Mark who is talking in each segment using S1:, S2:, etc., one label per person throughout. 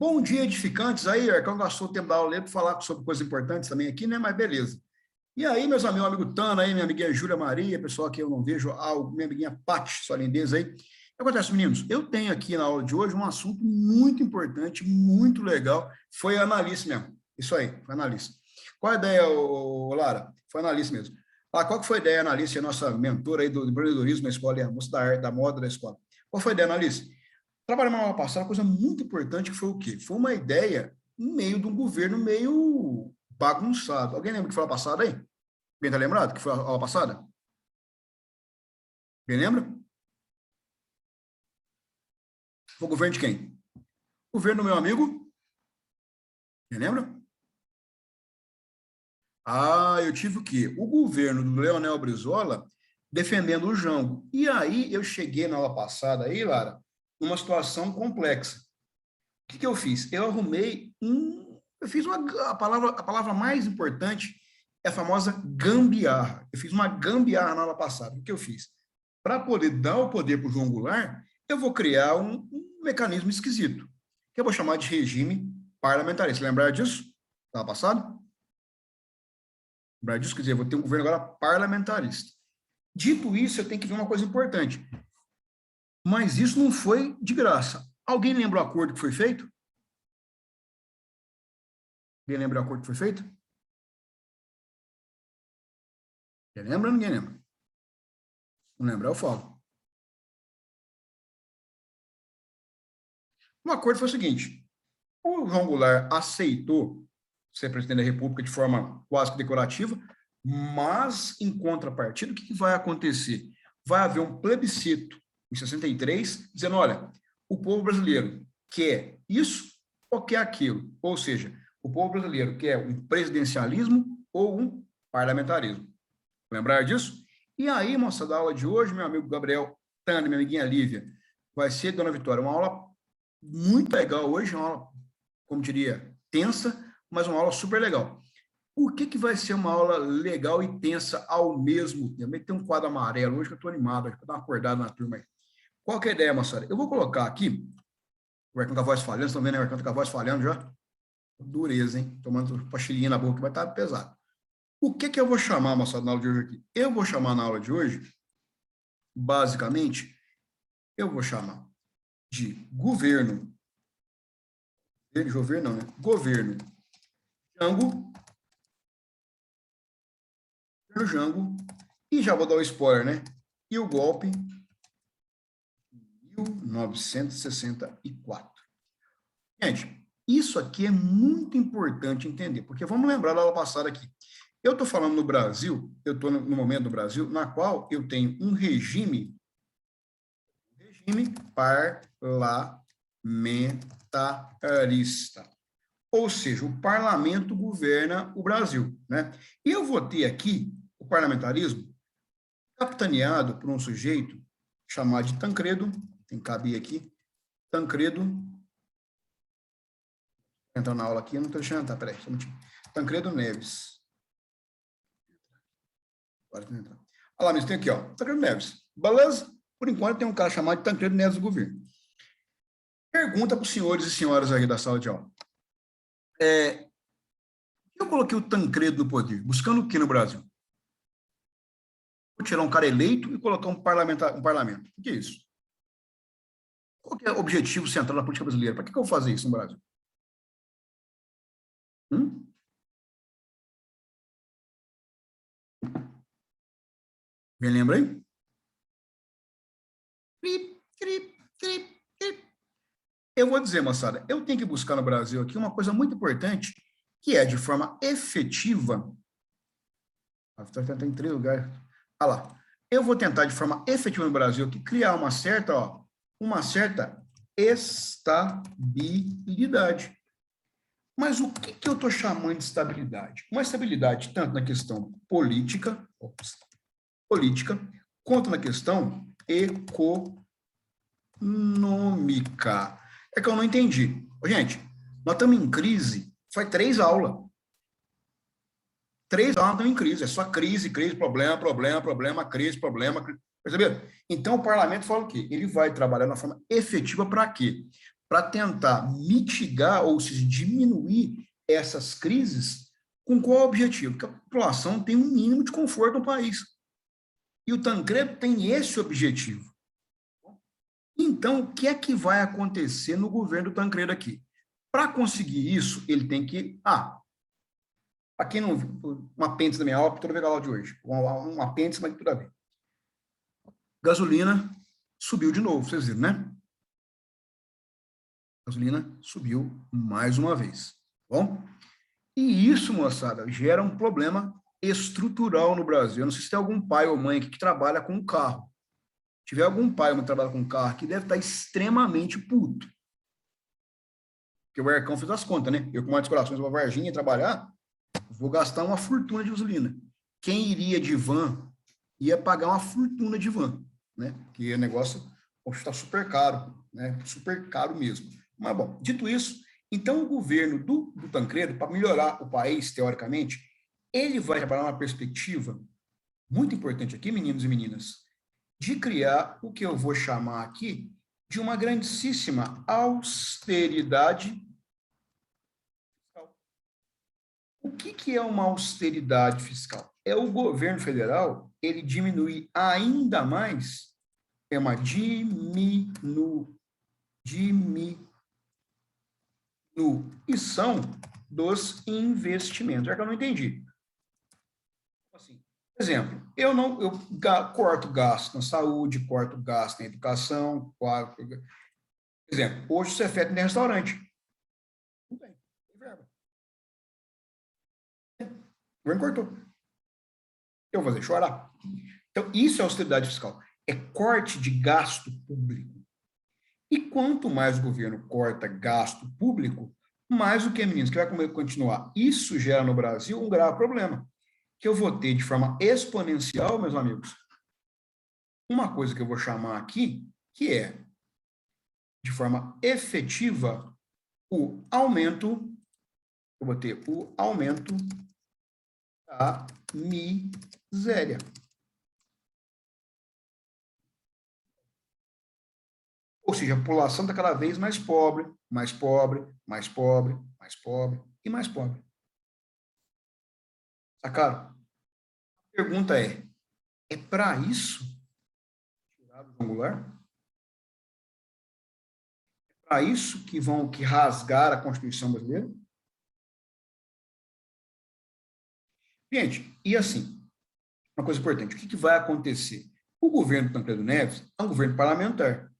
S1: Bom dia, edificantes. Aí, Arcão gastou o tempo da aula para falar sobre coisas importantes também aqui, né? Mas beleza. E aí, meus amigos, meu amigo Tana aí, minha amiguinha Júlia Maria, pessoal que eu não vejo, minha amiguinha Paty, sua lindeza aí. O que acontece, meninos? Eu tenho aqui na aula de hoje um assunto muito importante, muito legal. Foi analista mesmo. Isso aí, foi analista. Qual a ideia, Lara? Foi analista mesmo. Ah, qual que foi a ideia, analista, a nossa mentora aí do empreendedorismo na escola, a moça da arte, da moda da escola? Qual foi a ideia, analista? Trabalhar na aula passada, uma coisa muito importante que foi o quê? Foi uma ideia no meio de um governo meio bagunçado. Alguém lembra que foi a aula passada aí? Alguém está lembrado que foi a aula passada? Alguém lembra? Foi o governo de quem? O governo do meu amigo? Alguém lembra? Ah, eu tive o quê? O governo do Leonel Brizola defendendo o Jango. E aí eu cheguei na aula passada aí, Lara, numa situação complexa. O que eu fiz? Eu arrumei eu fiz a palavra mais importante é a famosa gambiarra. Eu fiz uma gambiarra na aula passada. O que eu fiz? Para poder dar o poder para o João Goulart, eu vou criar um mecanismo esquisito, que eu vou chamar de regime parlamentarista. Lembrar disso? Na aula passada? Lembrar disso? Quer dizer, eu vou ter um governo agora parlamentarista. Dito isso, eu tenho que ver uma coisa importante. Mas isso não foi de graça. Alguém lembra o acordo que foi feito? Alguém lembra o acordo que foi feito? Quem lembra? Ninguém lembra. Não lembra, eu falo. O acordo foi o seguinte: o João Goulart aceitou ser presidente da República de forma quase que decorativa, mas, em contrapartida, o que vai acontecer? Vai haver um plebiscito em 63, dizendo: olha, o povo brasileiro quer isso ou quer aquilo? Ou seja, o povo brasileiro quer um presidencialismo ou um parlamentarismo. Lembrar disso? E aí, moça, da aula de hoje, meu amigo Gabriel Tana, minha amiguinha Lívia, vai ser, dona Vitória, uma aula muito legal hoje, uma aula, como diria, tensa, mas uma aula super legal. Por que vai ser uma aula legal e tensa ao mesmo tempo? Tem um quadro amarelo hoje que eu estou animado, para dar uma acordada na turma aí. Qual que é a ideia, moçada? Eu vou colocar aqui, o Arcão com a voz falhando, vocês estão vendo o Arcão com a voz falhando já? Dureza, hein? Tomando pastilhinha na boca, que vai estar pesado. O que eu vou chamar, moçada, na aula de hoje aqui? Eu vou chamar na aula de hoje, basicamente, eu vou chamar de governo. Governo não, né? Governo Jango. Governo Jango. E já vou dar o spoiler, né? E o golpe 1964. Gente, isso aqui é muito importante entender, porque vamos lembrar da aula passada aqui. Eu estou falando no Brasil, eu estou no momento do Brasil, na qual eu tenho um regime parlamentarista. Ou seja, o parlamento governa o Brasil, né? E eu vou ter aqui o parlamentarismo capitaneado por um sujeito chamado de Tancredo, tem que caber aqui, Tancredo, entrar na aula aqui, eu não estou deixando entrar, peraí, só um minutinho. Tancredo Neves. Olha lá, mas tem aqui, ó, Tancredo Neves. Beleza? Por enquanto tem um cara chamado de Tancredo Neves do governo. Pergunta para os senhores e senhoras aí da sala de aula. Eu coloquei o Tancredo no poder, buscando o que no Brasil? Vou tirar um cara eleito e colocar um parlamento. O que é isso? Qual que é o objetivo central da política brasileira? Para que eu vou fazer isso no Brasil? Me lembra aí? Eu vou dizer, moçada, eu tenho que buscar no Brasil aqui uma coisa muito importante, que é de forma efetiva. Está em 3 lugares. Olha lá. Eu vou tentar de forma efetiva no Brasil aqui criar uma certa estabilidade. Mas o que eu estou chamando de estabilidade? Uma estabilidade tanto na questão política, quanto na questão econômica. É que eu não entendi. Gente, nós estamos em crise, faz 3 aulas. 3 aulas estamos em crise, é só crise, problema, crise. Percebeu? Então, o parlamento fala o quê? Ele vai trabalhar de uma forma efetiva para quê? para tentar mitigar, ou seja, diminuir essas crises, com qual objetivo? Que a população tenha um mínimo de conforto no país. E o Tancredo tem esse objetivo. Então, o que é que vai acontecer no governo do Tancredo aqui? Para conseguir isso, ele tem que... para quem não viu, um apêndice da minha aula, toda a aula de hoje. Um apêndice, mas tudo a ver. Gasolina subiu de novo, vocês viram, né? Gasolina subiu mais uma vez. Bom? E isso, moçada, gera um problema estrutural no Brasil. Eu não sei se tem algum pai ou mãe aqui que trabalha com um carro. Se tiver algum pai ou mãe que trabalha com um carro aqui, deve estar extremamente puto. Porque o Ercão fez as contas, né? Eu, com mais corações, vou Varginha trabalhar, vou gastar uma fortuna de gasolina. Quem iria de van ia pagar uma fortuna de van, né? Porque o negócio está super caro, né? Super caro mesmo. Mas, bom, dito isso, então o governo do Tancredo, para melhorar o país, teoricamente, ele vai trabalhar uma perspectiva muito importante aqui, meninos e meninas, de criar o que eu vou chamar aqui de uma grandíssima austeridade fiscal. O que é uma austeridade fiscal? É o governo federal, ele diminuir ainda mais, é uma diminuição dos investimentos. É que eu não entendi. Assim, por exemplo, eu corto gasto na saúde, corto gasto na educação, por exemplo, hoje o Cefet tem restaurante. Não tem verba. O governo cortou. Eu vou fazer chorar. Então, isso é austeridade fiscal. É corte de gasto público. E quanto mais o governo corta gasto público, mais o que, meninos, que vai continuar. Isso gera no Brasil um grave problema, que eu vou ter de forma exponencial, meus amigos, uma coisa que eu vou chamar aqui, que é, de forma efetiva, o aumento, eu vou ter o aumento da miséria. Ou seja, a população está cada vez mais pobre, mais pobre, mais pobre, mais pobre e mais pobre. Sacaram? A pergunta é para isso tirar o João Goulart? É para isso que vão rasgar a Constituição brasileira? Gente, e assim, uma coisa importante, o que vai acontecer? O governo do Tancredo Neves é um governo parlamentar.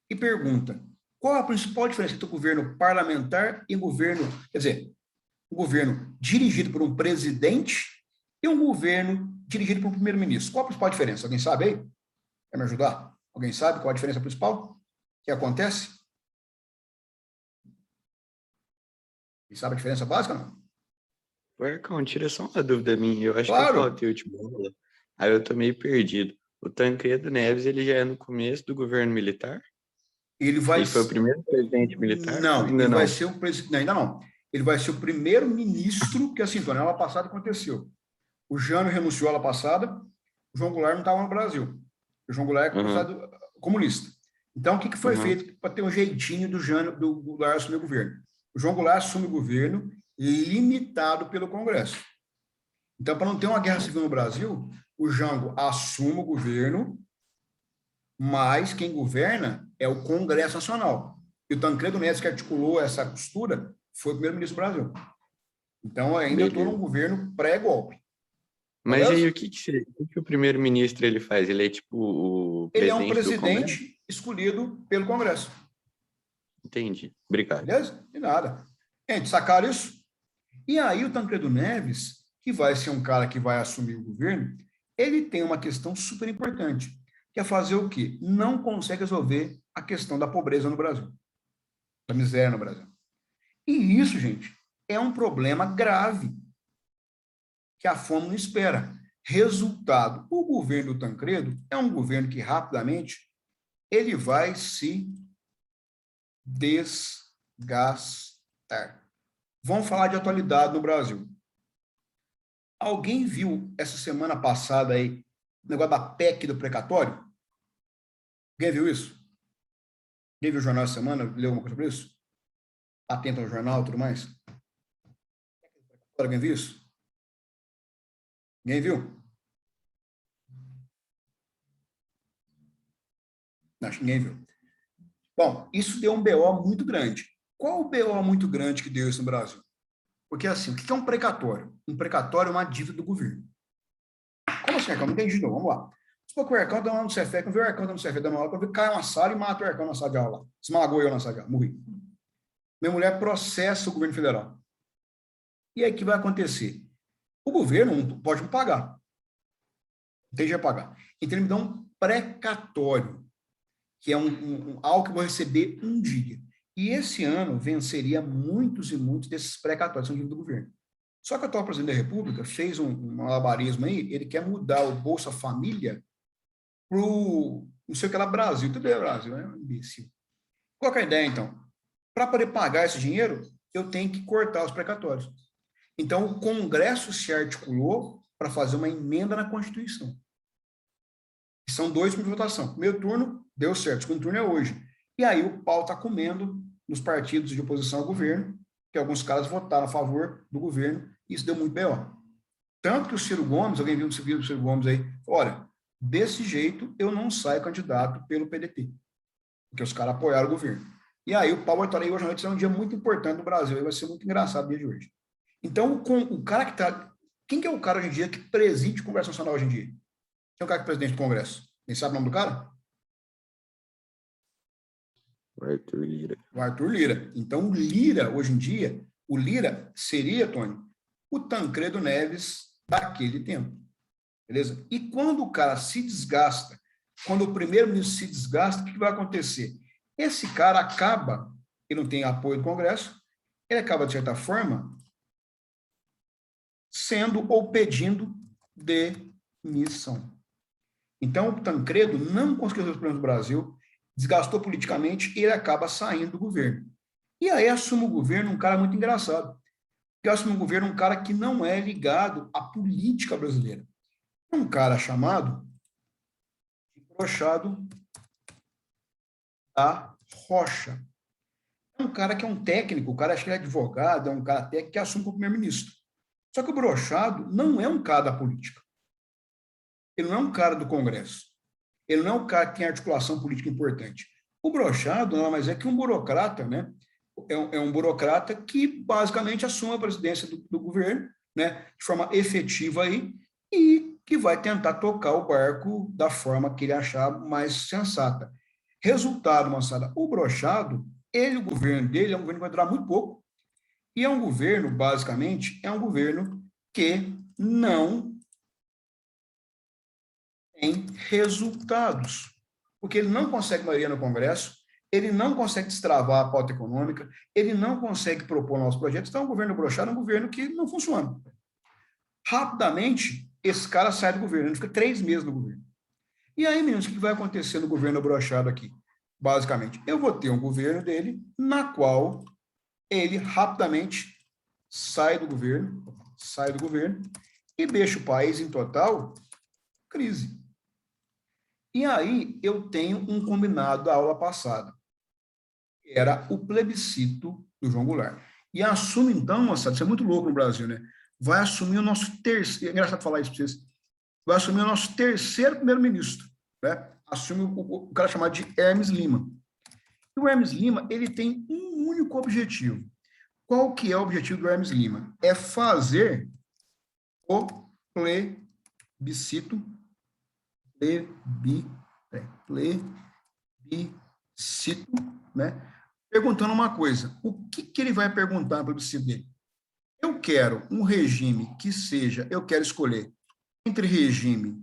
S1: E pergunta, qual a principal diferença entre o governo parlamentar e o governo, quer dizer, um governo dirigido por um presidente e um governo dirigido por um primeiro-ministro? Qual a principal diferença? Alguém sabe aí? Quer me ajudar? Alguém sabe qual a diferença principal que acontece? E sabe a diferença básica, não?
S2: Uercão, tira só uma dúvida minha. Eu acho que eu
S1: Claro,
S2: faltei última aula. Aí eu tô meio perdido. O Tancredo Neves, ele já é no começo do governo militar?
S1: ele vai...
S2: Ele foi o primeiro presidente militar? Ou
S1: Não,
S2: ainda
S1: ele vai
S2: não?
S1: ser o presidente... Ainda não. Ele vai ser o primeiro-ministro, que assim, na aula passada aconteceu. O Jânio renunciou lá passada, o João Goulart não estava no Brasil. O João Goulart é considerado comunista. Então, o que foi feito para ter um jeitinho do Goulart assumir o governo? O João Goulart assume o governo limitado pelo Congresso. Então, para não ter uma guerra civil no Brasil, o Jango assume o governo, mas quem governa é o Congresso Nacional. E o Tancredo Neves, que articulou essa costura, foi o primeiro-ministro do Brasil. Então, ainda eu estou num governo pré-golpe.
S2: Mas aí, o que o primeiro-ministro ele faz? Ele é tipo o
S1: Ele é um
S2: presidente do Congresso?
S1: presidente escolhido pelo Congresso.
S2: Entendi. Obrigado.
S1: Beleza? De nada. Gente, sacaram isso? E aí o Tancredo Neves, que vai ser um cara que vai assumir o governo, ele tem uma questão super importante, que é fazer o quê? Não consegue resolver a questão da pobreza no Brasil, da miséria no Brasil. E isso, gente, é um problema grave que a fome não espera. Resultado, o governo do Tancredo é um governo que rapidamente ele vai se desgastar. Vamos falar de atualidade no Brasil. Alguém viu essa semana passada aí o negócio da PEC do precatório? Alguém viu isso? Quem viu o jornal essa semana? Leu alguma coisa sobre isso? Atento ao jornal e tudo mais? Alguém viu isso? Ninguém viu? Acho que ninguém viu. Bom, isso deu um BO muito grande. Qual o BO muito grande que deu isso no Brasil? Porque, assim, o que é um precatório? Um precatório é uma dívida do governo. Como assim, Arcão? Não entendi, não. Vamos lá. Se o Arcão dá uma no Cefec, não viu o Arcão dando no Cefec, dá uma aula, eu cai uma sala e mata o Arcão na sala de aula. Esmagou eu na sala de aula, morri. Minha mulher processa o governo federal. E aí, o que vai acontecer? O governo não pode me pagar. Não tem jeito de pagar. Então, ele me dá um precatório, que é algo que eu vou receber um dia. E esse ano venceria muitos e muitos desses precatórios, são do governo. Só que o atual presidente da República fez um malabarismo aí, ele quer mudar o Bolsa Família para o, não sei o que lá, Brasil. Tudo é Brasil, é um imbecil. Qual é a ideia, então? Para poder pagar esse dinheiro, eu tenho que cortar os precatórios. Então, o Congresso se articulou para fazer uma emenda na Constituição. São 2 turnos de votação. Primeiro turno, deu certo. Segundo turno é hoje. E aí o pau está comendo nos partidos de oposição ao governo, que alguns caras votaram a favor do governo, e isso deu muito B.O. Tanto que o Ciro Gomes, alguém viu o Ciro Gomes aí, olha, desse jeito eu não saio candidato pelo PDT, porque os caras apoiaram o governo. E aí o pau vai estar aí hoje à noite, é um dia muito importante no Brasil, e vai ser muito engraçado o dia de hoje. Então, com o cara que está... Quem que é o cara hoje em dia que preside o Congresso Nacional hoje em dia? Quem é o cara que é presidente do Congresso? Nem sabe o nome do cara?
S2: O Arthur Lira.
S1: O Arthur Lira. Então, o Lira, hoje em dia, o Lira seria, Tony, o Tancredo Neves daquele tempo. Beleza? E quando o cara se desgasta, quando o primeiro-ministro se desgasta, o que vai acontecer? Esse cara acaba, ele não tem apoio do Congresso, ele acaba, de certa forma, sendo ou pedindo demissão. Então, o Tancredo não conseguiu resolver os problemas do Brasil, desgastou politicamente e ele acaba saindo do governo. E aí assume o governo um cara muito engraçado. Que assume o governo um cara que não é ligado à política brasileira. Um cara chamado Brochado da Rocha. É um cara que é um técnico, o cara acho que ele é advogado, é um cara técnico que assume como primeiro-ministro. Só que o Brochado não é um cara da política. Ele não é um cara do Congresso. Ele não é um cara que tem articulação política importante. O Brochado nada mais é que um burocrata, né? É um burocrata que basicamente assume a presidência do governo, né? De forma efetiva aí, e que vai tentar tocar o barco da forma que ele achar mais sensata. Resultado, moçada, o Brochado, o governo dele é um governo que vai durar muito pouco, e é um governo, basicamente, é um governo que não tem resultados, porque ele não consegue maioria no Congresso, ele não consegue destravar a pauta econômica, ele não consegue propor novos projetos, então o governo Brochado é um governo que não funciona. Rapidamente, esse cara sai do governo, ele fica 3 meses no governo. E aí, meninos, o que vai acontecer no governo Brochado aqui? Basicamente, eu vou ter um governo dele, na qual ele rapidamente sai do governo e deixa o país em total crise. E aí eu tenho um combinado da aula passada, que era o plebiscito do João Goulart. E assume então, moçada, isso é muito louco no Brasil, né? Vai assumir o nosso terceiro, é engraçado falar isso para vocês, vai assumir o nosso terceiro primeiro-ministro, né? Assume o cara chamado de Hermes Lima. E o Hermes Lima, ele tem um único objetivo. Qual que é o objetivo do Hermes Lima? É fazer o plebiscito, né? Perguntando uma coisa, o que ele vai perguntar no plebiscito dele? Eu quero um regime que seja, eu quero escolher entre regime,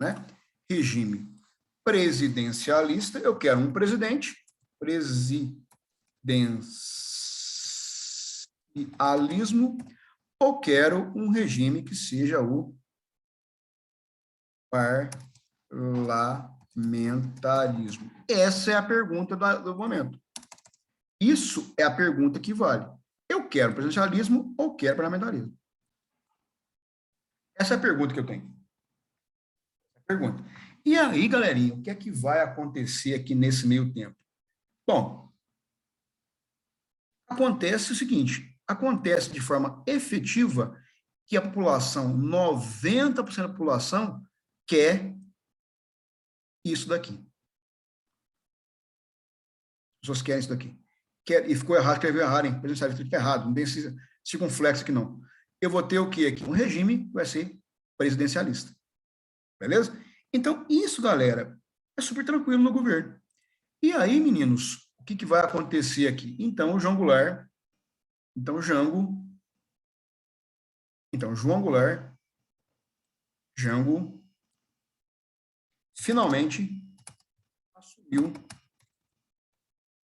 S1: né? Regime presidencialista, eu quero um presidente, presidencialismo, ou quero um regime que seja o parlamentarismo? Essa é a pergunta do momento. Isso é a pergunta que vale. Eu quero presidencialismo ou quero parlamentarismo? Essa é a pergunta que eu tenho. Pergunta. E aí, galerinha, o que é que vai acontecer aqui nesse meio tempo? Bom, acontece o seguinte, acontece de forma efetiva que a população, 90% da população, quer isso daqui. As pessoas querem isso daqui. E ficou errado, escreveu errado, hein? Presidente, fica errado, não tem esse circunflexo aqui, não. Eu vou ter o quê aqui? Um regime que vai ser presidencialista. Beleza? Então, isso, galera, é super tranquilo no governo. E aí, meninos, o que vai acontecer aqui? Então, o João Goulart, João Goulart, Jango, finalmente assumiu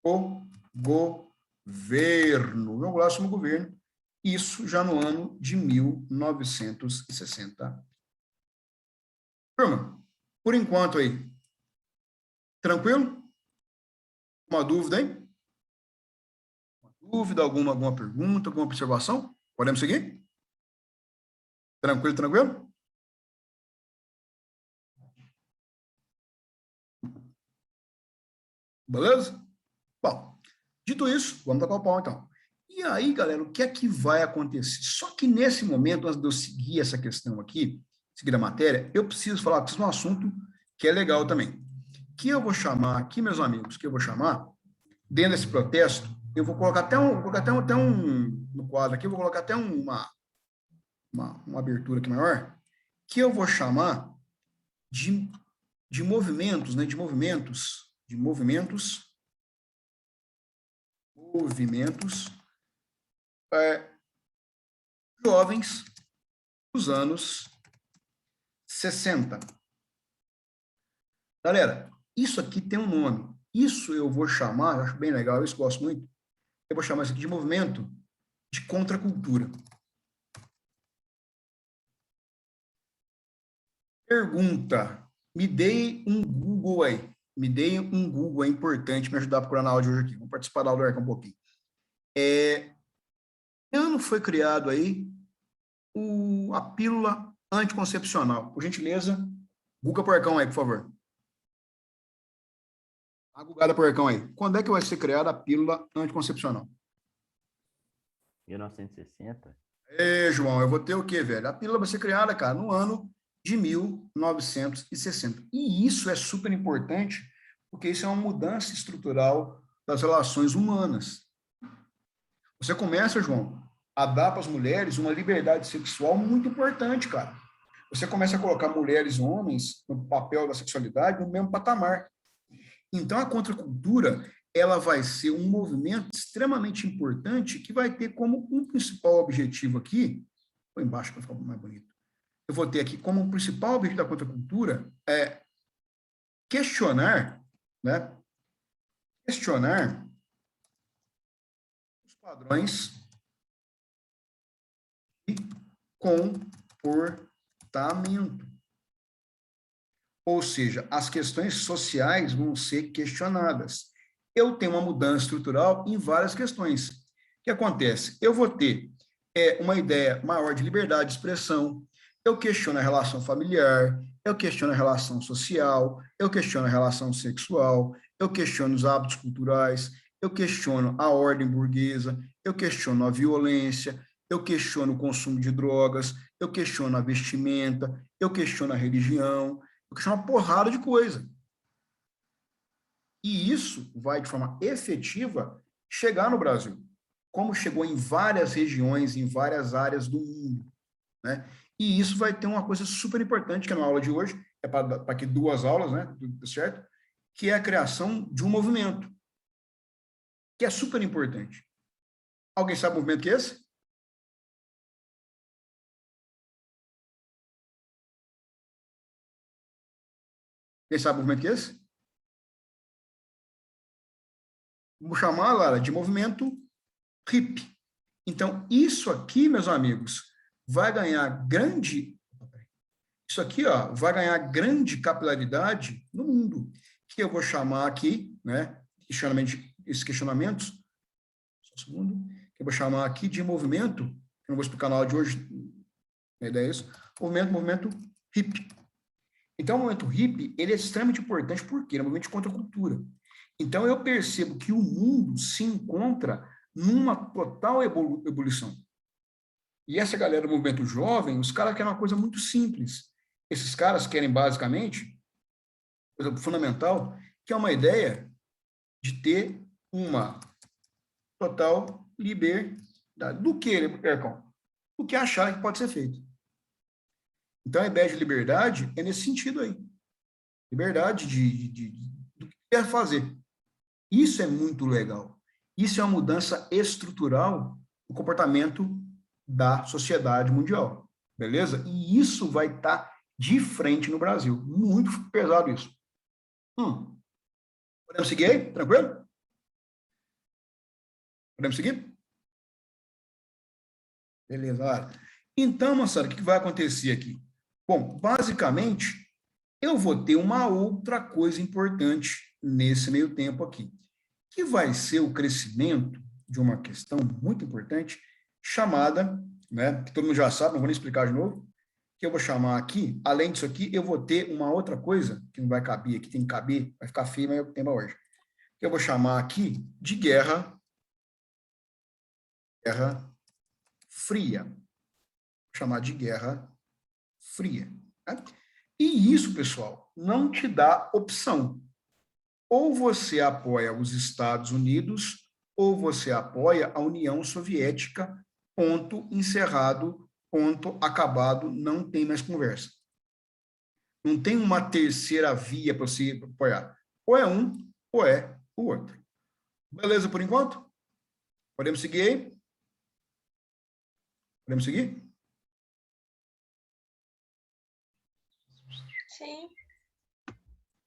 S1: o governo. João Goulart assumiu o governo, isso já no ano de 1960. Turma, por enquanto aí, tranquilo? Uma dúvida aí? Uma dúvida, alguma pergunta, alguma observação? Podemos seguir? Tranquilo, tranquilo? Beleza? Bom, dito isso, vamos tocar o pau então. E aí, galera, o que é que vai acontecer? Só que nesse momento, antes de eu seguir essa questão aqui, seguir a matéria, eu preciso falar com vocês um assunto que é legal também. Que eu vou chamar aqui, meus amigos, dentro desse protesto, eu vou colocar até no quadro aqui, eu vou colocar até uma abertura aqui maior, que eu vou chamar de movimentos, né? De movimentos jovens dos anos 60. Galera, isso aqui tem um nome. Isso eu vou chamar, eu acho bem legal, eu gosto muito, eu vou chamar isso aqui de movimento de contracultura. Pergunta, me dei um Google aí. Me dei um Google, é importante me ajudar a procurar na aula de hoje aqui. Vamos participar da aula um pouquinho. Ano foi criado aí a pílula anticoncepcional. Por gentileza, Guga Porcão aí, por favor. A Gugada Porcão aí. Quando é que vai ser criada a pílula anticoncepcional?
S3: 1960.
S1: João, eu vou ter o quê, velho? A pílula vai ser criada, cara, no ano de 1960. E isso é super importante, porque isso é uma mudança estrutural das relações humanas. Você começa, João, a dar para as mulheres uma liberdade sexual muito importante, cara. Você começa a colocar mulheres e homens no papel da sexualidade no mesmo patamar. Então, a contracultura, ela vai ser um movimento extremamente importante que vai ter como um principal objetivo aqui, vou embaixo para ficar mais bonito, eu vou ter aqui como um principal objetivo da contracultura questionar, né? Questionar os padrões de comportamento. Ou seja, as questões sociais vão ser questionadas. Eu tenho uma mudança estrutural em várias questões. O que acontece? Eu vou ter uma ideia maior de liberdade de expressão, eu questiono a relação familiar, eu questiono a relação social, eu questiono a relação sexual, eu questiono os hábitos culturais, eu questiono a ordem burguesa, eu questiono a violência, eu questiono o consumo de drogas, eu questiono a vestimenta, eu questiono a religião, eu questiono uma porrada de coisa. E isso vai, de forma efetiva, chegar no Brasil, como chegou em várias regiões, em várias áreas do mundo, né? E isso vai ter uma coisa super importante, que é na aula de hoje, é para aqui 2 aulas, né, certo? Que é a criação de um movimento, que é super importante. Alguém sabe o movimento que é esse? Quem sabe o movimento que é esse? Vamos chamar, Lara, de movimento hippie. Então, isso aqui, meus amigos, vai ganhar grande... Isso aqui, ó, vai ganhar grande capilaridade no mundo, que eu vou chamar aqui, né, esses questionamentos, só um segundo, que eu vou chamar aqui de movimento, eu não vou explicar na aula de hoje, a ideia é isso, movimento hippie. Então, o movimento hippie, ele é extremamente importante, porque ele é um movimento de contracultura. Então, eu percebo que o mundo se encontra numa total ebulição. E essa galera do movimento jovem, os caras querem uma coisa muito simples. Esses caras querem, basicamente, coisa fundamental, que é uma ideia de ter uma total liberdade. Do que, Ercão? Do que achar que pode ser feito. Então, a ideia de liberdade é nesse sentido aí. Liberdade do que quer fazer. Isso é muito legal. Isso é uma mudança estrutural no comportamento da sociedade mundial. Beleza? E isso vai estar de frente no Brasil. Muito pesado isso. Podemos seguir aí? Tranquilo? Podemos seguir? Beleza, olha. Então, moçada, o que vai acontecer aqui? Bom, basicamente, eu vou ter uma outra coisa importante nesse meio tempo aqui, que vai ser o crescimento de uma questão muito importante, chamada, né, que todo mundo já sabe, não vou nem explicar de novo, que eu vou chamar aqui, além disso aqui, eu vou ter uma outra coisa, que não vai caber aqui, tem que caber, vai ficar feio, mas eu tenho hoje, que eu vou chamar aqui de guerra fria. Vou chamar de guerra fria. Né? E isso, pessoal, não te dá opção. Ou você apoia os Estados Unidos, ou você apoia a União Soviética, ponto encerrado, ponto acabado, não tem mais conversa. Não tem uma terceira via para você apoiar. Ou é um, ou é o outro. Beleza por enquanto? Podemos seguir aí? Podemos seguir?
S3: Sim.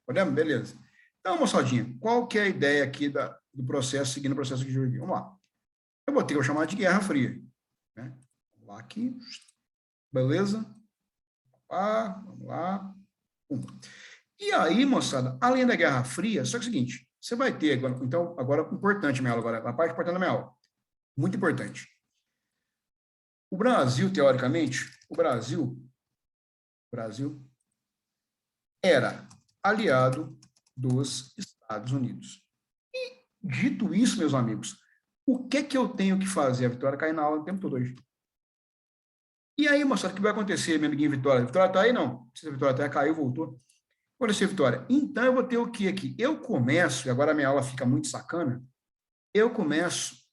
S1: Podemos? Beleza. Então, moçadinha, qual que é a ideia aqui do processo, seguindo o processo de Jorginho? Vamos lá. Eu vou ter que chamar de Guerra Fria. Né? Vamos lá aqui. Beleza? Vamos lá. E aí, moçada, além da Guerra Fria, só que é o seguinte, você vai ter, então, agora, importante, minha aula, agora, a parte importante da minha aula. Muito importante. O Brasil, teoricamente, o Brasil era aliado dos Estados Unidos. E, dito isso, meus amigos, o que que eu tenho que fazer? A Vitória cair na aula o tempo todo hoje. E aí, moçada, o que vai acontecer, minha amiguinha Vitória? A Vitória tá aí, não? Se a Vitória até caiu, voltou. Olha só, Vitória. Então, eu vou ter o que aqui? Eu começo, e agora a minha aula fica muito sacana, eu começo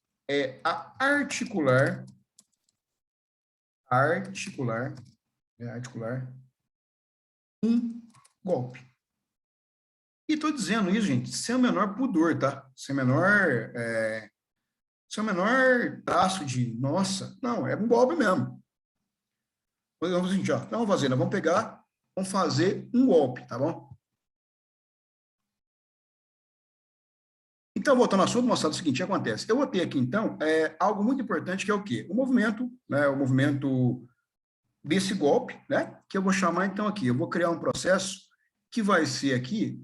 S1: a articular um golpe. E estou dizendo isso, gente, sem o menor pudor, tá? Sem o menor traço de, nossa, não, é um golpe mesmo. Vamos assim, ó, vamos fazer, nós vamos fazer um golpe, tá bom? Então, voltando ao assunto, mostrado o seguinte, o que acontece? Eu vou ter aqui, então, algo muito importante, que é o quê? O movimento, né, o movimento desse golpe, né, que eu vou chamar, então, aqui, eu vou criar um processo que vai ser aqui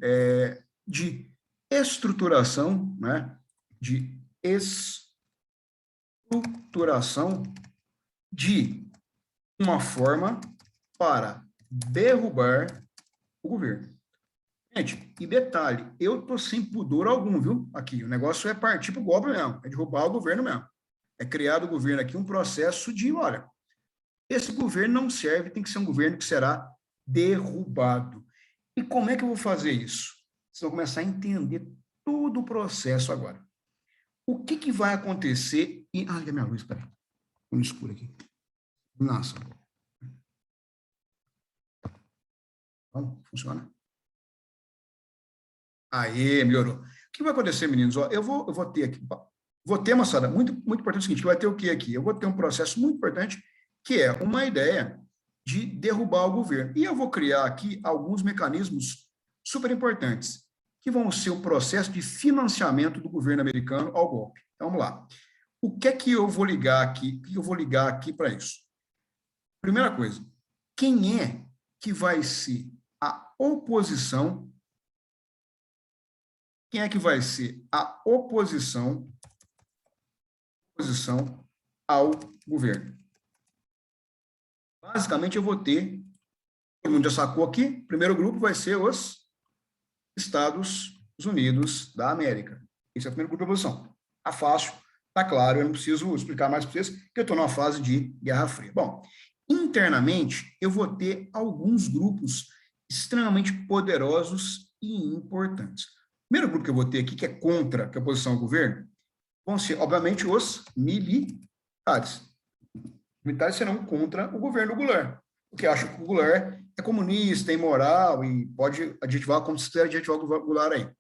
S1: de estruturação, né, de estruturação de uma forma para derrubar o governo. Gente, e detalhe, eu tô sem pudor algum, viu? Aqui, o negócio é partir para o golpe mesmo, é derrubar o governo mesmo. É criar do governo aqui um processo de, olha, esse governo não serve, tem que ser um governo que será derrubado. E como é que eu vou fazer isso? Vocês vão começar a entender todo o processo agora. O que que vai acontecer? Liga minha luz, peraí. No escuro aqui. Nossa. Bom, funciona? Aê, melhorou. O que vai acontecer, meninos? Ó, eu vou ter aqui, moçada, muito, muito importante o seguinte, que vai ter o que aqui? Eu vou ter um processo muito importante, que é uma ideia de derrubar o governo. E eu vou criar aqui alguns mecanismos super importantes, que vão ser o processo de financiamento do governo americano ao golpe. Então, vamos lá. O que é que eu vou ligar aqui? O que eu vou ligar aqui para isso? Primeira coisa, quem é que vai ser a oposição? Quem é que vai ser a oposição ao governo? Basicamente, eu vou todo mundo já sacou aqui, o primeiro grupo vai ser os Estados Unidos da América. Esse é o primeiro grupo de oposição. Tá fácil, tá claro, eu não preciso explicar mais para vocês, que eu estou numa fase de Guerra Fria. Bom, internamente, eu vou ter alguns grupos extremamente poderosos e importantes. O primeiro grupo que eu vou ter aqui, que é contra a oposição ao governo, vão ser, obviamente, os militares. Os militares serão contra o governo Goulart, porque acham que o Goulart é comunista, é imoral, e pode adjetivar como se quiser adjetivar o Goulart aí.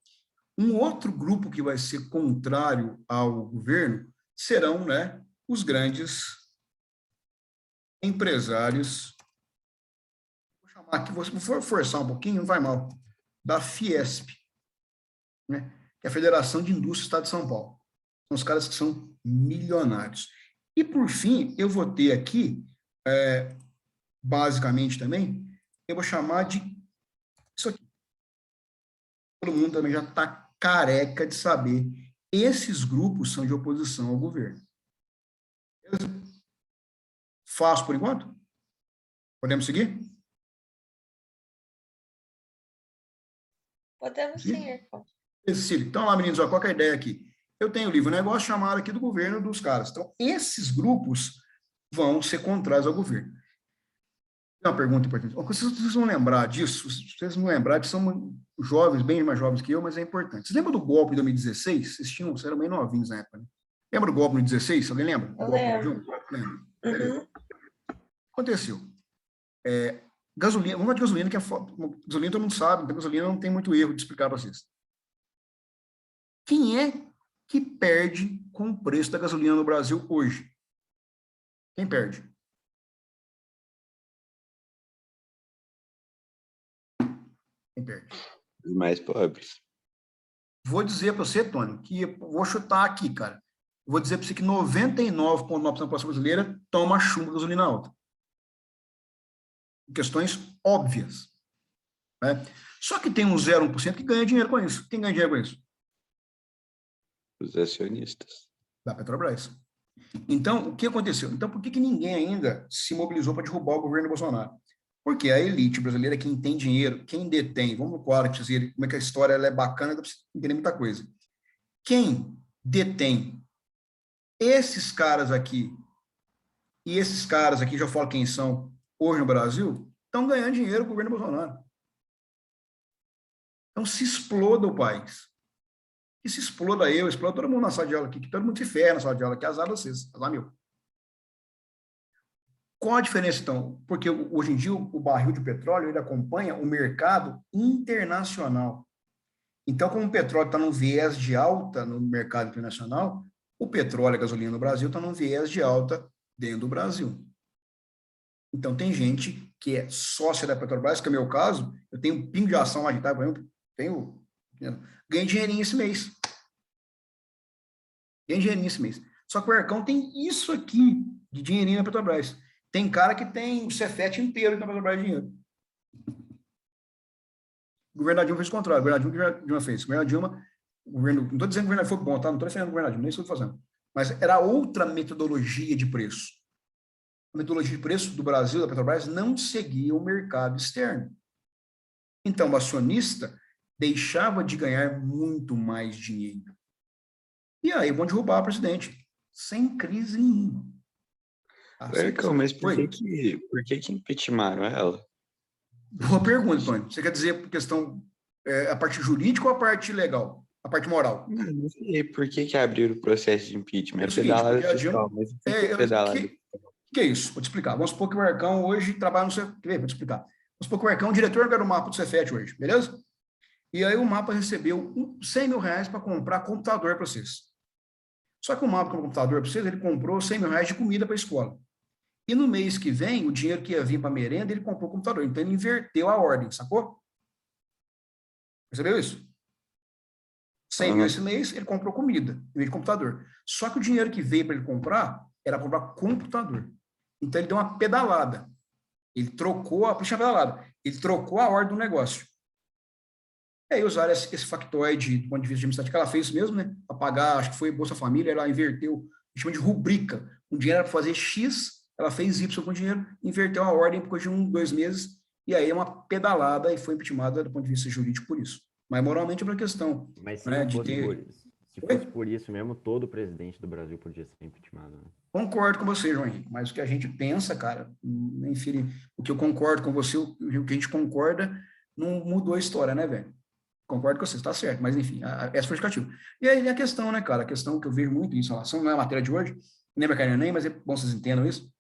S1: Um outro grupo que vai ser contrário ao governo serão, né, os grandes empresários. Vou chamar aqui, se for forçar um pouquinho, não vai mal, da Fiesp, né, que é a Federação de Indústria do Estado de São Paulo. São os caras que são milionários. E, por fim, eu vou ter aqui, basicamente também, eu vou chamar de isso aqui. Todo mundo também já está careca de saber. Esses grupos são de oposição ao governo. Beleza? Fácil por enquanto? Podemos seguir?
S3: Podemos sim, Ercon.
S1: Cecília, então lá, meninos, ó, qual que é a ideia aqui? Eu tenho o livro Negócio chamado aqui do governo dos caras. Então, esses grupos vão ser contrários ao governo. Uma pergunta importante. Vocês vão lembrar disso? Vocês vão lembrar que são jovens, bem mais jovens que eu, mas é importante. Vocês lembram do golpe de 2016? Vocês eram bem novinhos na época, né? Lembra do golpe de 2016? Alguém lembra?
S3: Eu lembro.
S1: Lembra? Aconteceu. Gasolina, vamos falar de gasolina, que é gasolina todo mundo sabe, então gasolina não tem muito erro de explicar para vocês. Quem é que perde com o preço da gasolina no Brasil hoje? Quem perde? Quem perde?
S2: Os mais pobres.
S1: Vou dizer para você, Tony, que vou chutar aqui, cara. Vou dizer para você que 99,9% da população brasileira toma chumbo de gasolina alta. Questões óbvias. Né? Só que tem um 0,1% que ganha dinheiro com isso. Quem ganha dinheiro com isso?
S2: Os acionistas.
S1: Da Petrobras. Então, o que aconteceu? Então, por que ninguém ainda se mobilizou para derrubar o governo Bolsonaro? Porque a elite brasileira, quem tem dinheiro, quem detém, vamos no quadro dizer como é que a história ela é bacana, dá para você entender muita coisa. Quem detém esses caras aqui, e esses caras aqui, já falo quem são, hoje no Brasil, estão ganhando dinheiro com o governo Bolsonaro. Então, se exploda o país. E se exploda eu, exploda todo mundo na sala de aula aqui, que todo mundo se ferra na sala de aula, que azar vocês, azar meu. Qual a diferença, então? Porque hoje em dia o barril de petróleo ele acompanha o mercado internacional. Então, como o petróleo está num viés de alta no mercado internacional, o petróleo e a gasolina no Brasil está num viés de alta dentro do Brasil. Então, tem gente que é sócia da Petrobras, que é o meu caso, eu tenho um pingo de ação lá de Itaú, ganhei dinheirinho esse mês. Ganhei dinheirinho esse mês. Só que o Ercão tem isso aqui de dinheirinho na Petrobras. Tem cara que tem o Cefet inteiro na Petrobras de dinheiro. O governo da Dilma fez o contrário. O governo da Dilma fez. O governo da Dilma, não estou dizendo que o governo foi bom, tá? Não estou defendendo o governo da Dilma, nem isso estou fazendo. Mas era outra metodologia de preço. A metodologia de preço do Brasil, da Petrobras, não seguia o mercado externo. Então, o acionista deixava de ganhar muito mais dinheiro. E aí vão derrubar o presidente, sem crise nenhuma.
S2: Ercão, mas por que impeachmentaram ela?
S1: Boa pergunta, Tony. Você quer dizer por questão, a parte jurídica ou a parte legal? A parte moral?
S2: Não sei por que abriram o processo de impeachment.
S1: É pedalada
S2: fiscal, mas pedalada.
S1: O que é isso? Vou te explicar. Vamos supor que o Ercão hoje trabalha no Cefet. Vou te explicar. Vamos supor que o Ercão é o diretor do mapa do Cefet hoje, beleza? E aí o mapa recebeu 100 mil reais para comprar computador para vocês. Só que o mapa com o computador para vocês, ele comprou 100 mil reais de comida para a escola. E no mês que vem, o dinheiro que ia vir para a merenda, ele comprou o computador. Então, ele inverteu a ordem, sacou? Percebeu isso? 100 mil esse mês, ele comprou comida, em vez de computador. Só que o dinheiro que veio para ele comprar, era comprar computador. Então, ele deu uma pedalada. Ele trocou ele trocou a ordem do negócio. E aí usaram esse factoide, do ponto de vista de administrativo, que ela fez isso mesmo, né? Para pagar, acho que foi Bolsa Família, ela inverteu, chama de rubrica. Um dinheiro era para fazer X, ela fez Y com dinheiro, inverteu a ordem por coisa de 1, 2 meses, e aí é uma pedalada e foi impeachmentada do ponto de vista jurídico por isso. mas moralmente é uma questão,
S3: Mas se
S1: né,
S3: não
S1: de
S3: fosse
S1: ter...
S3: se fosse por isso mesmo, todo presidente do Brasil podia ser impeachmentado, né?
S1: Concordo com você, João Henrique, mas o que a gente pensa, cara, enfim, o que eu concordo com você, o que a gente concorda, não mudou a história, né, velho? Concordo com você, está certo, mas enfim, essa foi a justificativa. E aí a questão, né, cara, a questão que eu vejo muito isso em relação, não é a matéria de hoje, nem vai cair nem, mas é bom vocês entendam isso.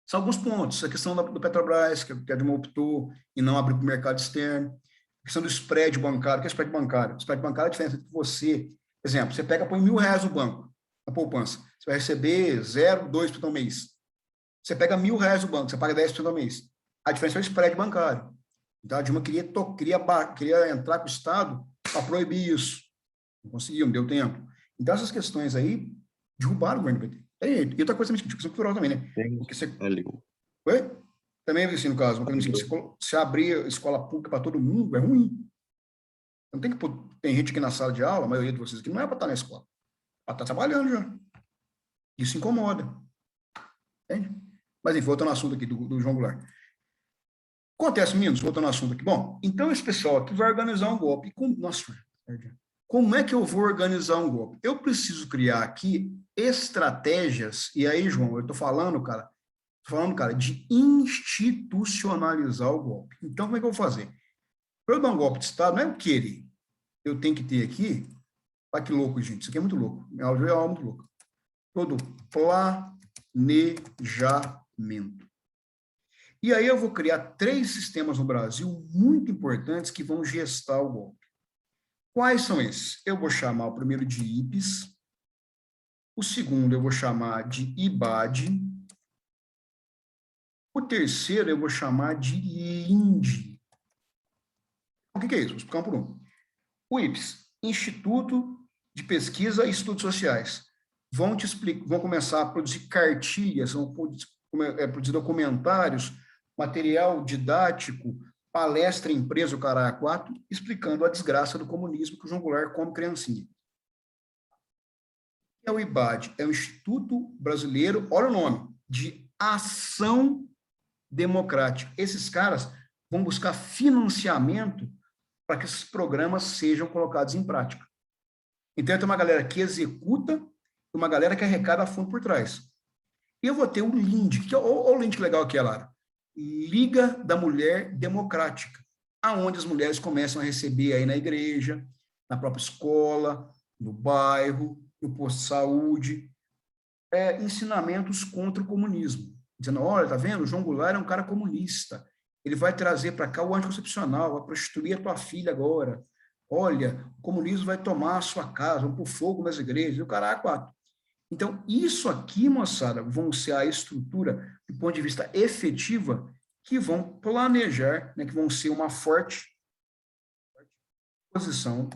S1: São alguns pontos, a questão do Petrobras, que a Dilma optou em não abrir para o mercado externo, a questão do spread bancário, o que é spread bancário? O spread bancário é a diferença entre você, exemplo, você pega, põe R$1.000 no banco, na poupança, você vai receber 0,2% ao mês. Você pega R$1.000 no banco, você paga 10% ao mês. A diferença é o spread bancário. Então, a Dilma queria entrar com o Estado para proibir isso. Não conseguiu, não deu tempo. Então, essas questões aí derrubaram o governo do PT. E outra coisa também, questão cultural também, né? Porque você... Oi? Também, assim, no caso, se abrir escola pública para todo mundo, é ruim. Não tem que pôr... Tem gente aqui na sala de aula, a maioria de vocês aqui, não é para estar na escola. Para estar trabalhando já. Isso incomoda. Entende? Mas, enfim, voltando ao assunto aqui do João Goulart. Acontece, meninos, voltando ao assunto aqui. Bom, então esse pessoal aqui vai organizar um golpe. Nossa, como é que eu vou organizar um golpe? Eu preciso criar aqui estratégias, e aí, João, eu estou falando, cara, de institucionalizar o golpe. Então, como é que eu vou fazer? Para eu dar um golpe de Estado, não é eu querer. Eu tenho que ter aqui, olha que louco, gente, isso aqui é muito louco. Minha aula é algo muito louco. Todo planejamento. E aí eu vou criar 3 sistemas no Brasil muito importantes que vão gestar o golpe. Quais são esses? Eu vou chamar o primeiro de IPES, o segundo eu vou chamar de IBAD, o terceiro eu vou chamar de LINDE. O que é isso? Vou explicar um por um. O IPES, Instituto de Pesquisa e Estudos Sociais, vão começar a produzir cartilhas, vão produzir documentários, material didático, palestra empresa, o caralho 4, explicando a desgraça do comunismo que o João Goulart come criancinha. É o IBAD, é o Instituto Brasileiro, olha o nome, de Ação Democrática. Esses caras vão buscar financiamento para que esses programas sejam colocados em prática. Então, tem uma galera que executa e uma galera que arrecada fundo por trás. E eu vou ter o LINDE, olha o LINDE que legal que é, Lara. Liga da Mulher Democrática, aonde as mulheres começam a receber aí na igreja, na própria escola, no bairro, no posto de saúde, ensinamentos contra o comunismo. Dizendo, olha, tá vendo? O João Goulart é um cara comunista. Ele vai trazer para cá o anticoncepcional, vai prostituir a tua filha agora. Olha, o comunismo vai tomar a sua casa, vão pôr fogo nas igrejas, e o caralho 4. Então, isso aqui, moçada, vão ser a estrutura, do ponto de vista efetiva, que vão planejar, né, que vão ser uma forte posição.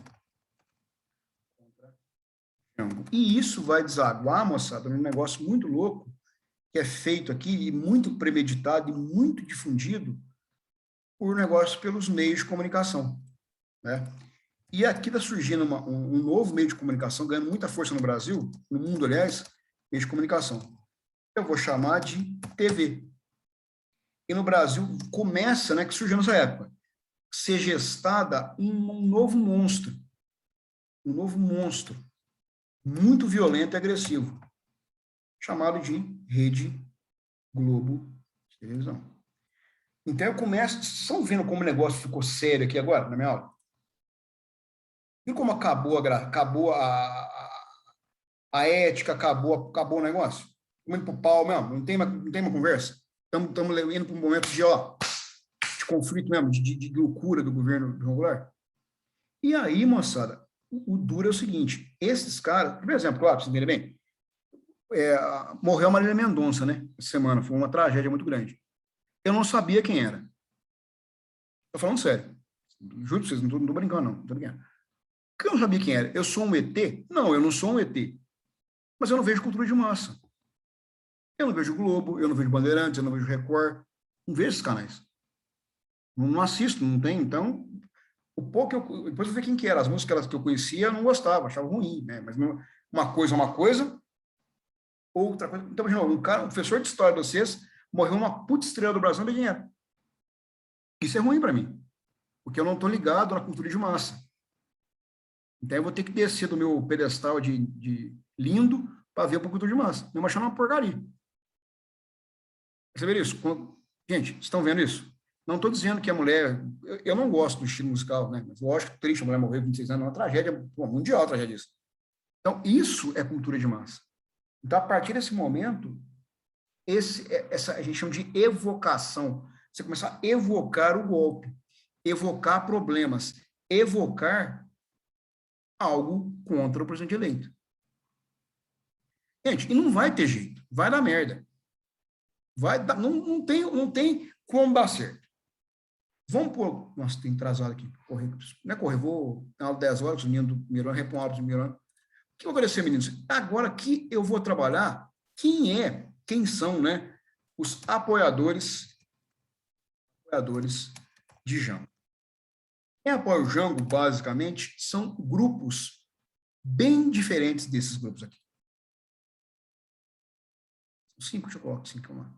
S1: E isso vai desaguar, moçada, num negócio muito louco, que é feito aqui, e muito premeditado, e muito difundido, por negócio pelos meios de comunicação, né? E aqui está surgindo um novo meio de comunicação, ganhando muita força no Brasil, no mundo, aliás, meio de comunicação. Eu vou chamar de TV. E no Brasil começa, né, que surgiu nessa época, ser gestada um novo monstro. Um novo monstro. Muito violento e agressivo. Chamado de Rede Globo de televisão. Então eu começo... Vocês estão vendo como o negócio ficou sério aqui agora, na minha aula? Viu como acabou a ética, acabou o negócio? Indo para o pau mesmo, não tem uma conversa. Estamos indo para um momento de conflito mesmo, de loucura do governo do João Goulart. E aí, moçada, o duro é o seguinte, esses caras, por exemplo, claro, vocês entendem bem, morreu a Marília Mendonça, né, essa semana, foi uma tragédia muito grande. Eu não sabia quem era. Estou falando sério. Juro para vocês, não estou brincando, não. Estou brincando. Porque eu não sabia quem era. Eu sou um ET? Não, eu não sou um ET. Mas eu não vejo cultura de massa. Eu não vejo Globo, eu não vejo Bandeirantes, eu não vejo Record. Não vejo esses canais. Não assisto, não tem. Então, o pouco depois eu vi quem que era. As músicas que eu conhecia, eu não gostava, achava ruim, né? Mas uma coisa é uma coisa, outra coisa. Então, um professor de história de vocês morreu uma puta estrela do Brasil, não tem dinheiro. Isso é ruim para mim. porque eu não estou ligado na cultura de massa. Então, eu vou ter que descer do meu pedestal de lindo para ver a cultura de massa. Não achar uma porcaria. Perceberam isso? Gente, vocês estão vendo isso? Não estou dizendo que a mulher... Eu não gosto do estilo musical, né? Mas lógico, triste, a mulher morrer com 26 anos, é uma tragédia, mundial, tragédia disso. Então, isso é cultura de massa. Então, a partir desse momento, a gente chama de evocação. Você começar a evocar o golpe, evocar problemas, evocar algo contra o presidente eleito. Gente, e não vai ter jeito, vai dar merda. Vai dar, não tem como dar certo. Vamos pôr... Nossa, tem atrasado aqui. Correr, não é correr, vou na aula 10 horas, os meninos do primeiro ano, repõe aula do primeiro ano. O que eu vou oferecer, meninos? Agora que eu vou trabalhar, quem são, né, os apoiadores de Jango. Quem apoia o Jango, basicamente, são grupos bem diferentes desses grupos aqui. 5, deixa eu colocar 5 lá.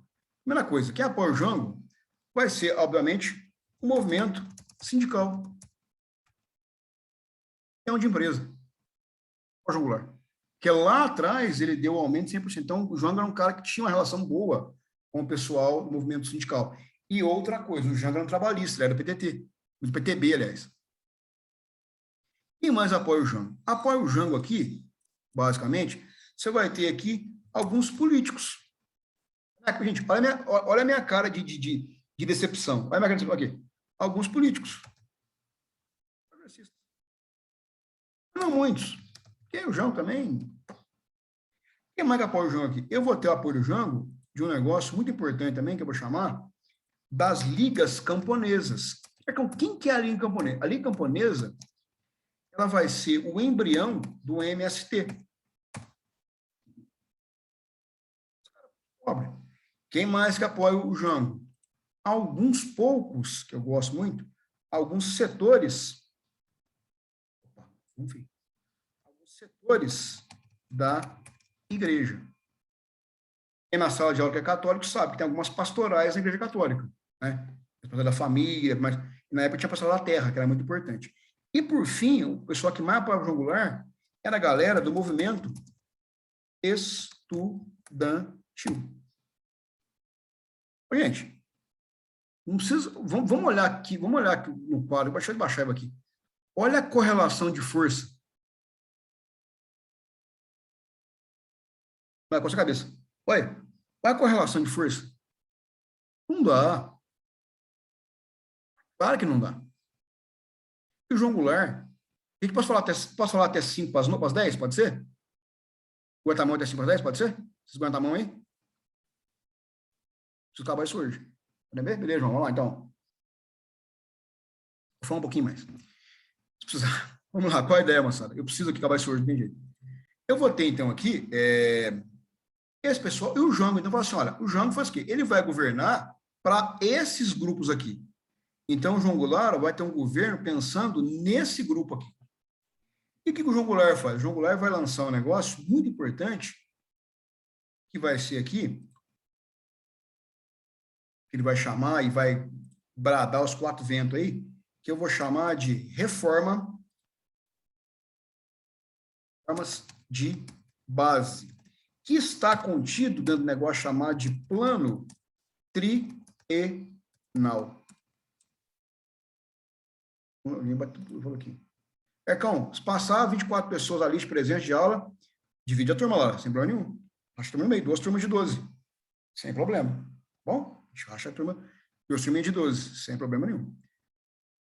S1: Primeira coisa, quem apoia o Jango vai ser, obviamente, o movimento sindical. É um de empresa. O Jango Goulart. Porque lá atrás ele deu aumento de 100%. Então, o Jango era um cara que tinha uma relação boa com o pessoal do movimento sindical. E outra coisa, o Jango era um trabalhista, ele era do PTT, do PTB, aliás. Quem mais apoia o Jango? Apoia o Jango aqui, basicamente, você vai ter aqui alguns políticos. Gente, olha a minha cara de decepção. Olha a minha cara de decepção aqui. Alguns políticos. Não muitos. Tem o Jango também. Quem mais apoia o Jango aqui? Eu vou ter o apoio do Jango de um negócio muito importante também, que eu vou chamar das ligas camponesas. Quem que é a liga camponesa? A liga camponesa, ela vai ser o embrião do MST. Pobre. Quem mais que apoia o Jango? Alguns poucos, que eu gosto muito, alguns setores, enfim, alguns setores da igreja. Quem na sala de aula que é católico sabe que tem algumas pastorais na igreja católica, né? A pastoral da família, mas na época tinha a pastoral da terra, que era muito importante. E, por fim, o pessoal que mais apoiava o Jango Goulart era a galera do movimento estudantil. Gente, não precisa, vamos olhar aqui no quadro, deixa eu baixar aqui. Olha a correlação de força. Vai com a sua cabeça. Olha a correlação de força. Não dá. Claro que não dá. E o Jango Goulart, a gente posso falar até 5 para as 10, pode ser? Aguenta a mão até 5 para as 10, pode ser? Vocês aguentam a mão aí? Se acabar isso hoje. Beleza, João, vamos lá, então. Vou falar um pouquinho mais. Vamos lá, qual a ideia, moçada? Eu preciso aqui acabar isso hoje, não tem jeito. Eu vou ter, então, aqui, esse pessoal, e o Jango, então, fala assim, olha, o Jango faz o quê? Ele vai governar para esses grupos aqui. Então, o Jango Goulart vai ter um governo pensando nesse grupo aqui. E o que o Jango Goulart faz? O Jango Goulart vai lançar um negócio muito importante, que vai ser aqui, que ele vai chamar e vai bradar os 4 ventos aí, que eu vou chamar de reformas de base, que está contido dentro do negócio chamado de plano trienal. Vou aqui. Ercão, se passar 24 pessoas ali de presença de aula, divide a turma lá, sem problema nenhum. Acho que turma no meio, 2 turmas de 12, sem problema. Bom, a gente acha a turma, 2 turmas de 12, sem problema nenhum.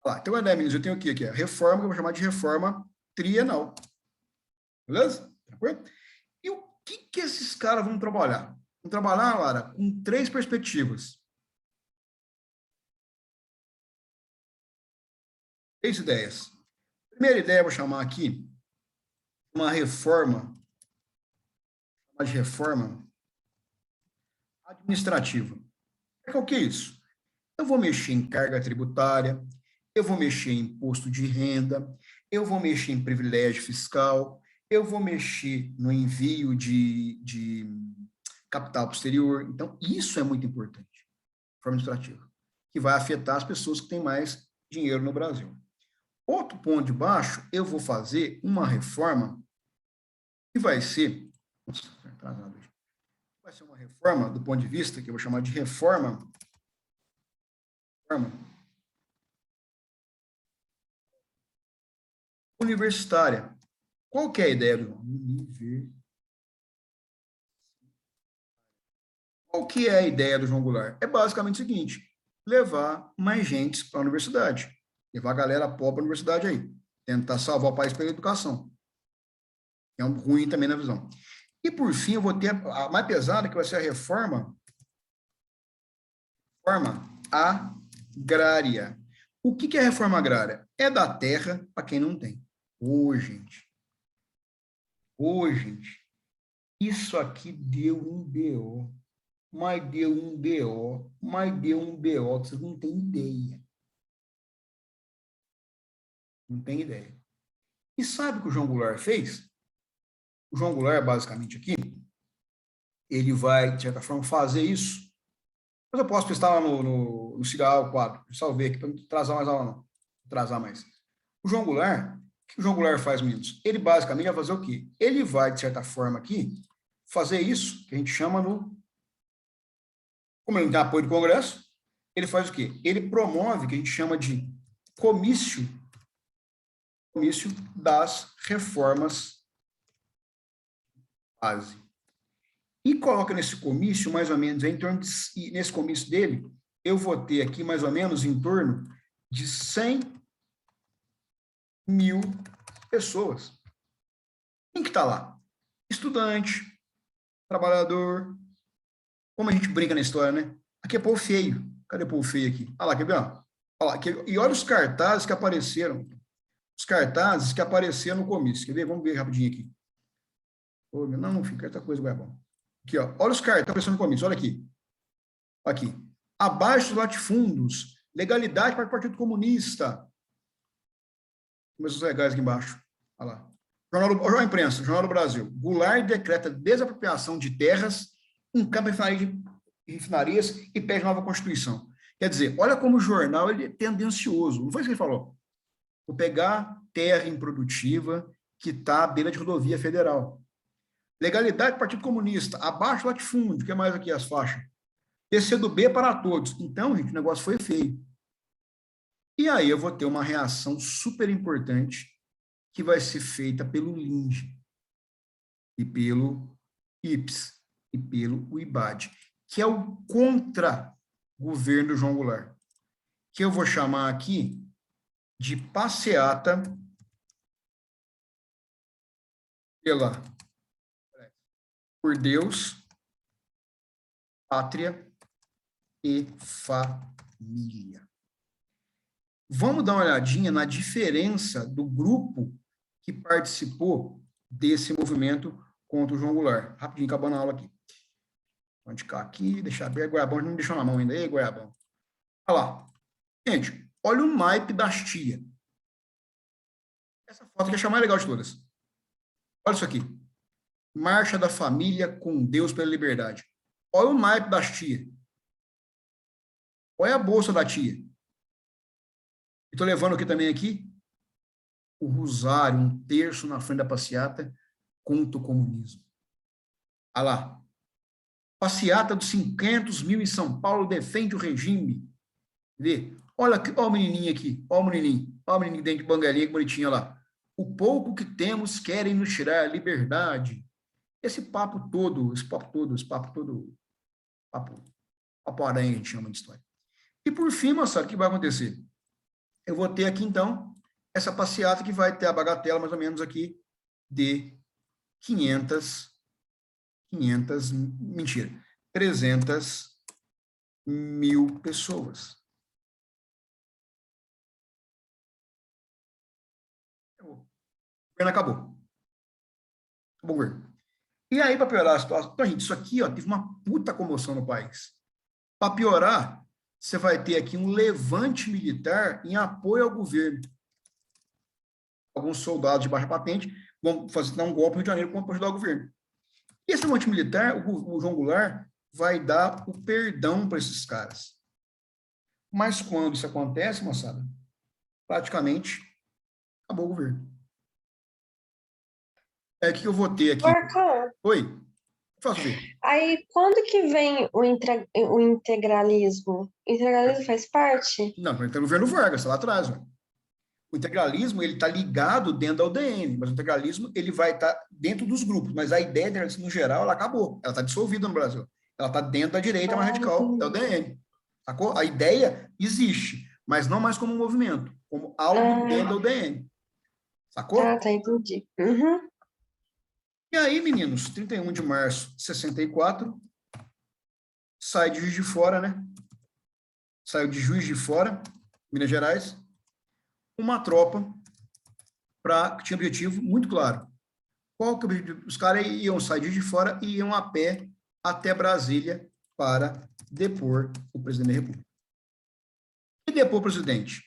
S1: Lá, então, meninos, eu tenho aqui a reforma, que eu vou chamar de reforma trienal. Beleza? Tranquilo? E o que esses caras vão trabalhar? Vão trabalhar, Lara, com 3 perspectivas. 3 ideias. Primeira ideia, eu vou chamar aqui uma reforma, de reforma administrativa. O que é isso? Eu vou mexer em carga tributária, eu vou mexer em imposto de renda, eu vou mexer em privilégio fiscal, eu vou mexer no envio de capital posterior. Então, isso é muito importante, reforma administrativa, que vai afetar as pessoas que têm mais dinheiro no Brasil. Outro ponto de baixo, eu vou fazer uma reforma que vai ser... Nossa, vai ser uma reforma do ponto de vista que eu vou chamar de reforma universitária. Qual que é a ideia do Qual que é a ideia do João Goulart? É basicamente o seguinte: levar mais gente para a universidade, levar a galera pobre para a universidade aí, tentar salvar o país pela educação. É um ruim também na visão. E por fim, eu vou ter a mais pesada, que vai ser a reforma agrária. O que é a reforma agrária? É dar terra para quem não tem. Gente. Isso aqui deu um BO. Mas deu um BO que vocês não têm ideia. Não tem ideia. E sabe o que o João Goulart fez? O João Goulart, basicamente aqui, ele vai, de certa forma, fazer isso. Mas eu posso testar lá no Cigarro 4. Eu salvei aqui para não atrasar mais aula, não. Atrasar mais. O João Goulart, o que o João Goulart faz, meninos? Ele basicamente vai fazer o quê? Ele vai, de certa forma, aqui, fazer isso que a gente chama no... Como ele não tem apoio do Congresso, ele faz o quê? Ele promove o que a gente chama de comício das reformas base. E coloca nesse comício, mais ou menos, em torno de, nesse comício dele, eu vou ter aqui mais ou menos em torno de 100 mil pessoas. Quem que está lá? Estudante, trabalhador. Como a gente brinca na história, né? Aqui é povo feio. Cadê o povo feio aqui? Olha lá, quer ver? Olha lá, e olha os cartazes que apareceram. Os cartazes que apareceram no comício. Quer ver? Vamos ver rapidinho aqui. Não, fica essa coisa é bom. Aqui, ó. Olha os cartazes que apareceram no comício. Olha aqui. Aqui. Abaixo dos latifúndios. Legalidade para o Partido Comunista. Começou os legais aqui embaixo. Olha lá. Jornal da Imprensa, Jornal do Brasil. Goulart decreta desapropriação de terras em campo de refinarias e pede nova Constituição. Quer dizer, olha como o jornal ele é tendencioso. Não foi isso que ele falou. Vou pegar terra improdutiva que está à beira de rodovia federal. Legalidade do Partido Comunista. Abaixo do latifúndio. O que mais aqui as faixas? PCdoB para todos. Então, gente, o negócio foi feio. E aí eu vou ter uma reação super importante que vai ser feita pelo LINDE e pelo IPS e pelo UIBAD, que é o contra-governo do João Goulart, que eu vou chamar aqui de passeata por Deus, pátria e família. Vamos dar uma olhadinha na diferença do grupo que participou desse movimento contra o João Goulart. Rapidinho, acabando a aula aqui. Vamos ficar aqui, deixar aberto. Goiabão não me deixou na mão ainda. Ei, Goiabão. Olha lá. Gente, olha o naipe das tia. Essa foto que é a mais legal de todas. Olha isso aqui. Marcha da família com Deus pela liberdade. Olha o naipe das tia. Olha a bolsa da tia. Estou levando aqui também o rosário, um terço na frente da passeata contra o comunismo. Olha lá. Passeata dos 500 mil em São Paulo defende o regime. Vê? Olha o menininho aqui. Olha o menininho dentro de bangalinha, que bonitinho lá. O pouco que temos querem nos tirar a liberdade. Esse papo papo aranha, a gente chama de história. E por fim, moçada, o que vai acontecer? Eu vou ter aqui, então, essa passeata que vai ter a bagatela, mais ou menos, aqui, de 300 mil pessoas. O governo acabou. Acabou o governo. E aí, para piorar a situação, então, gente, isso aqui, ó, teve uma puta comoção no país. Para piorar, você vai ter aqui um levante militar em apoio ao governo. Alguns soldados de baixa patente vão dar um golpe no Rio de Janeiro para ajudar o governo. E esse levante militar, o João Goulart vai dar o perdão para esses caras. Mas quando isso acontece, moçada, praticamente acabou o governo. O que eu vou ter aqui?
S4: Marcão,
S1: Oi, faço ver.
S4: aí quando que vem o integralismo? O integralismo faz parte?
S1: Não, tem o governo Vargas, tá lá atrás. Ó. O integralismo, ele está ligado dentro da UDN, mas o integralismo, ele vai estar dentro dos grupos, mas a ideia do integralismo, no geral, ela acabou. Ela está dissolvida no Brasil. Ela está dentro da direita mais radical da UDN. Sacou? A ideia existe, mas não mais como um movimento, como algo dentro da UDN. Sacou?
S4: Tá, entendi. Uhum.
S1: E aí, meninos, 31 de março de 64, sai de Juiz de Fora, né? Saiu de Juiz de Fora, Minas Gerais, uma tropa que tinha um objetivo muito claro. Qual que é o objetivo? Os caras iam sair de Juiz de Fora e iam a pé até Brasília para depor o presidente da República. E depor o presidente?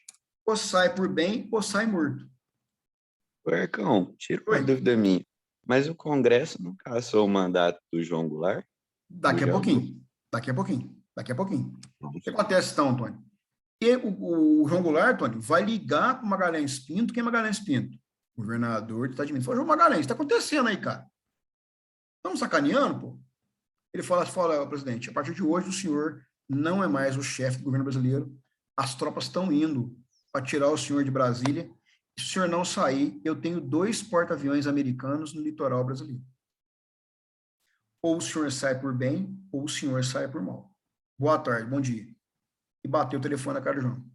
S1: Ou sai por bem, ou sai morto.
S2: Arcão, tira uma
S1: Oi.
S2: dúvida minha. Mas o Congresso não cassou o mandato do João Goulart?
S1: Daqui a pouquinho. O que acontece, então, Antônio? E o João Goulart, Antônio, vai ligar para o Magalhães Pinto. Quem é Magalhães Pinto? Governador do estado de Minas. Fala, João Magalhães, está acontecendo aí, cara? Estamos sacaneando, pô? Ele fala, presidente, a partir de hoje o senhor não é mais o chefe do governo brasileiro. As tropas estão indo para tirar o senhor de Brasília. Se o senhor não sair, eu tenho 2 porta-aviões americanos no litoral brasileiro. Ou o senhor sai por bem, ou o senhor sai por mal. Boa tarde, bom dia. E bateu o telefone na cara do João.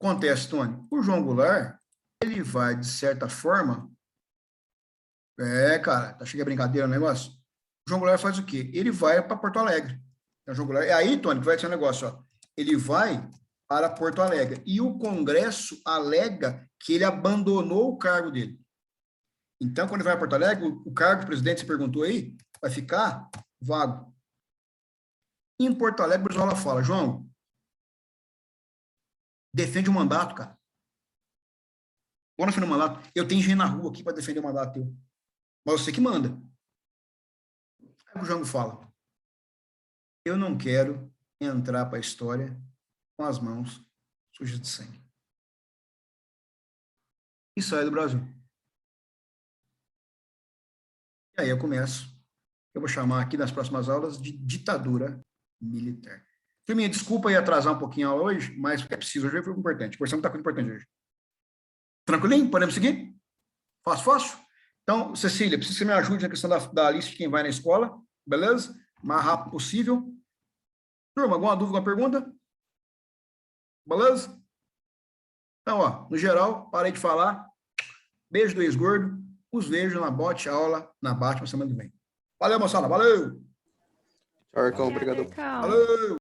S1: Acontece, Tony, o João Goulart, ele vai, de certa forma... cara, tá chegando a brincadeira o negócio? O João Goulart faz o quê? Ele vai para Porto Alegre. Então, João Goulart, aí, Tony, que vai ser um negócio, ó. Ele vai para Porto Alegre. E o Congresso alega que ele abandonou o cargo dele. Então, quando ele vai a Porto Alegre, o cargo do presidente, você perguntou aí, vai ficar vago. Em Porto Alegre, o Brizola fala, João, defende o mandato, cara. Bora defender o mandato. Eu tenho gente na rua aqui para defender o mandato teu. Mas você que manda. Aí o João fala, eu não quero entrar para a história com as mãos sujas de sangue. E sai do Brasil. E aí eu começo, eu vou chamar aqui nas próximas aulas de ditadura militar. Turminha, desculpa aí atrasar um pouquinho a aula hoje, mas é preciso, hoje foi importante. Por isso está muito importante hoje. Tranquilinho? Podemos seguir? Fácil? Então, Cecília, preciso que você me ajude na questão da lista de quem vai na escola, beleza? O mais rápido possível. Turma, alguma dúvida, alguma pergunta? Beleza? Então, ó, no geral, parei de falar. Beijo do ex-gordo. Os vejo na bote aula, na Batman semana que vem. Valeu, moçada. Valeu!
S2: Tchau, Arcão. Obrigado.
S5: Obrigada, Arcão.
S1: Valeu!